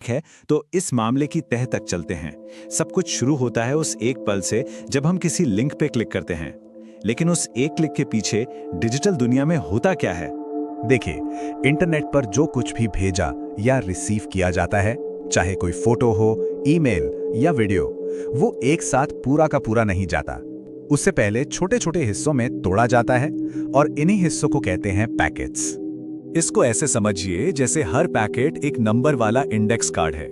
है तो इस मामले की तह तक चलते हैं। सब कुछ शुरू होता है उस एक पल से जब हम किसी लिंक पे क्लिक करते हैं। लेकिन उस एक क्लिक के पीछे डिजिटल दुनिया में होता क्या है? देखिए, इंटरनेट पर जो कुछ भी भेजा या रिसीव किया जाता है, चाहे कोई फोटो हो, ईमेल या वीडियो, वो एक साथ पूरा का पूरा नहीं जाता। उससे पहले छोटे छोटे हिस्सों में तोड़ा जाता है और इन्हीं हिस्सों को कहते हैं पैकेट्स। इसको ऐसे समझिए जैसे हर पैकेट एक नंबर वाला इंडेक्स कार्ड है।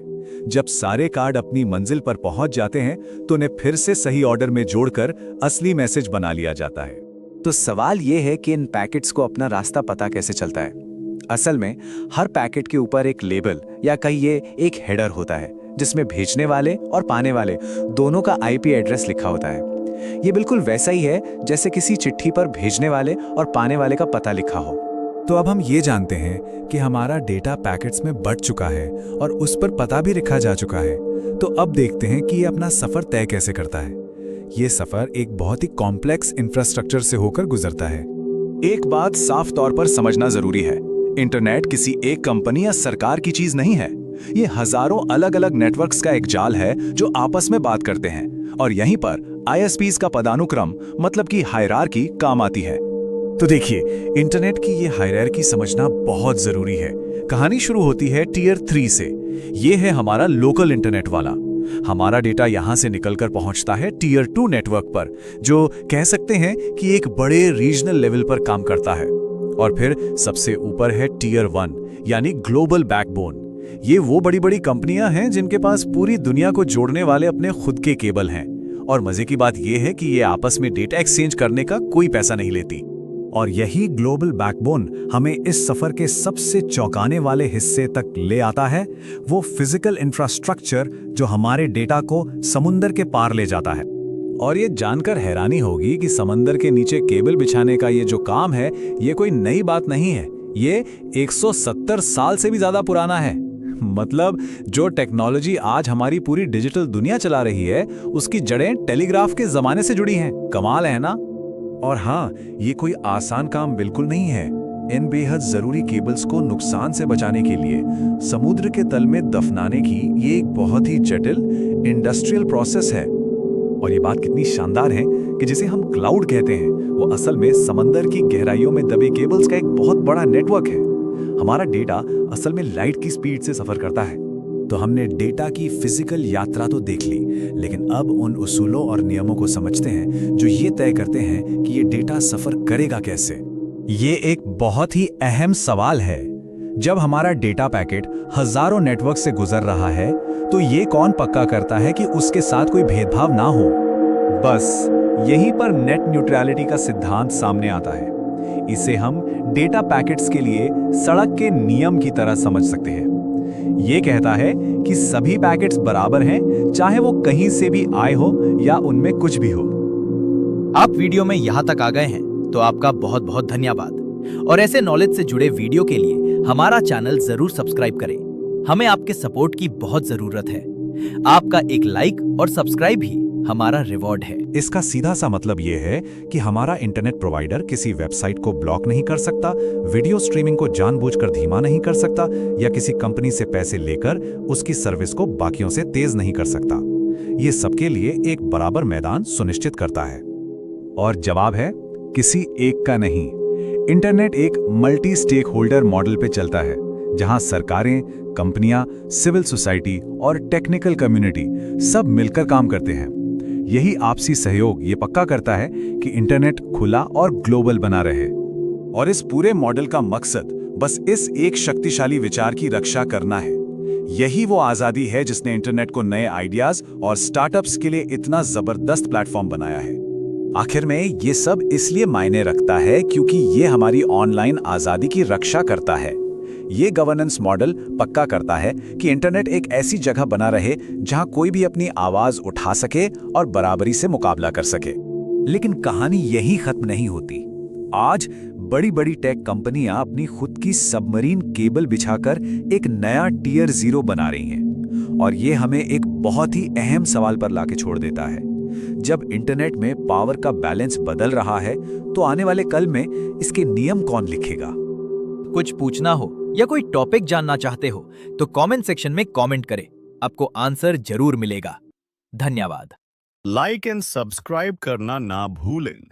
जब सारे कार्ड अपनी मंजिल पर पहुंच जाते हैं तो उन्हें फिर से सही ऑर्डर में जोड़कर असली मैसेज बना लिया जाता है। तो सवाल ये है कि इन पैकेट्स को अपना रास्ता पता कैसे चलता है। असल में हर पैकेट के ऊपर एक लेबल या कहिए एक हेडर होता है जिसमें भेजने वाले और पाने वाले दोनों का आईपी एड्रेस लिखा होता है। ये बिल्कुल वैसा ही है जैसे किसी चिट्ठी पर भेजने वाले और पाने वाले का पता लिखा हो। तो अब हम ये जानते हैं कि हमारा डेटा पैकेट्स में बढ़ चुका है और उस पर पता भी लिखा जा चुका है। तो अब देखते हैं कि ये अपना सफर तय कैसे करता है। ये सफर एक बहुत ही कॉम्प्लेक्स इंफ्रास्ट्रक्चर से होकर गुजरता है। एक बात साफ तौर पर समझना जरूरी है, इंटरनेट किसी एक कंपनी या सरकार की चीज नहीं है। ये हजारों अलग अलग नेटवर्क्स का एक जाल है जो आपस में बात करते हैं और यहीं पर आईएसपीज का पदानुक्रम मतलब कि हायरार्की काम आती है। तो देखिए, इंटरनेट की ये हायरार्की समझना बहुत जरूरी है। कहानी शुरू होती है टीयर 3 से। ये है हमारा लोकल इंटरनेट वाला। हमारा डेटा यहां से निकलकर पहुंचता है टीयर 2 नेटवर्क पर, जो कह सकते हैं कि एक बड़े रीजनल लेवल पर काम करता है। और फिर सबसे ऊपर है टीयर 1 यानी ग्लोबल बैकबोन। ये वो बड़ी बड़ी कंपनियां हैं जिनके पास पूरी दुनिया को जोड़ने वाले अपने खुद के केबल हैं। और मजे की बात यह है कि ये आपस में डेटा एक्सचेंज करने का कोई पैसा नहीं लेती। और यही ग्लोबल बैकबोन हमें इस सफर के सबसे चौंकाने वाले हिस्से तक ले आता है, वो फिजिकल इंफ्रास्ट्रक्चर जो हमारे डेटा को समुंदर के पार ले जाता है। और ये जानकर हैरानी होगी कि समंदर के नीचे केबल बिछाने का ये जो काम है, ये कोई नई बात नहीं है। ये 170 साल से भी ज्यादा पुराना है। मतलब जो टेक्नोलॉजी आज हमारी पूरी डिजिटल दुनिया चला रही है, उसकी जड़ें टेलीग्राफ के जमाने से जुड़ी हैं। कमाल है ना? और हाँ, ये कोई आसान काम बिल्कुल नहीं है। इन बेहद जरूरी केबल्स को नुकसान से बचाने के लिए समुद्र के तल में दफनाने की ये एक बहुत ही जटिल इंडस्ट्रियल प्रोसेस है। और ये बात कितनी शानदार है कि जिसे हम क्लाउड कहते हैं, वो असल में समंदर की गहराइयों में दबे केबल्स का एक बहुत बड़ा नेटवर्क है। हमारा डेटा असल में लाइट की स्पीड से सफर करता है। तो हमने डेटा की फिजिकल यात्रा तो देख ली, लेकिन अब उन उसूलों और नियमों को समझते हैं जो ये तय करते हैं कि ये डेटा सफर करेगा कैसे। ये एक बहुत ही अहम सवाल है। जब हमारा डेटा पैकेट हजारों नेटवर्क से गुजर रहा है, तो ये कौन पक्का करता है कि उसके साथ कोई भेदभाव ना हो? बस यहीं पर नेट न्यूट्रलिटी का सिद्धांत सामने आता है। इसे हम डेटा पैकेट्स के लिए सड़क के नियम की तरह समझ सकते हैं। ये कहता है कि सभी पैकेट्स बराबर हैं, चाहे वो कहीं से भी आए हो या उनमें कुछ भी हो। आप वीडियो में यहाँ तक आ गए हैं तो आपका बहुत बहुत धन्यवाद। और ऐसे नॉलेज से जुड़े वीडियो के लिए हमारा चैनल जरूर सब्सक्राइब करें। हमें आपके सपोर्ट की बहुत जरूरत है। आपका एक लाइक और सब्सक्राइब ही हमारा रिवॉर्ड है। इसका सीधा सा मतलब ये है कि हमारा इंटरनेट प्रोवाइडर किसी वेबसाइट को ब्लॉक नहीं कर सकता, वीडियो स्ट्रीमिंग को जानबूझकर धीमा नहीं कर सकता या किसी कंपनी से पैसे लेकर उसकी सर्विस को बाकियों से तेज नहीं कर सकता। ये सबके लिए एक बराबर मैदान सुनिश्चित करता है। और जवाब है किसी एक का नहीं। इंटरनेट एक मल्टी स्टेक होल्डर मॉडल पे चलता है, जहां सरकारें, कंपनियां, सिविल सोसाइटी और टेक्निकल कम्युनिटी सब मिलकर काम करते हैं। यही आपसी सहयोग ये पक्का करता है कि इंटरनेट खुला और ग्लोबल बना रहे। और इस पूरे मॉडल का मकसद बस इस एक शक्तिशाली विचार की रक्षा करना है। यही वो आजादी है जिसने इंटरनेट को नए आइडियाज और स्टार्टअप्स के लिए इतना जबरदस्त प्लेटफॉर्म बनाया है। आखिर में ये सब इसलिए मायने रखता है क्योंकि ये हमारी ऑनलाइन आजादी की रक्षा करता है। ये गवर्नेंस मॉडल पक्का करता है कि इंटरनेट एक ऐसी जगह बना रहे जहां कोई भी अपनी आवाज उठा सके और बराबरी से मुकाबला कर सके। लेकिन कहानी यही खत्म नहीं होती। आज बड़ी बड़ी टेक कंपनियां अपनी खुद की सबमरीन केबल बिछाकर एक नया टीयर 0 बना रही हैं। और ये हमें एक बहुत ही अहम सवाल पर लाके छोड़ देता है। जब इंटरनेट में पावर का बैलेंस बदल रहा है, तो आने वाले कल में इसके नियम कौन लिखेगा? कुछ पूछना हो या कोई टॉपिक जानना चाहते हो तो कमेंट सेक्शन में कमेंट करें, आपको आंसर जरूर मिलेगा। धन्यवाद। लाइक एंड सब्सक्राइब करना ना भूलें।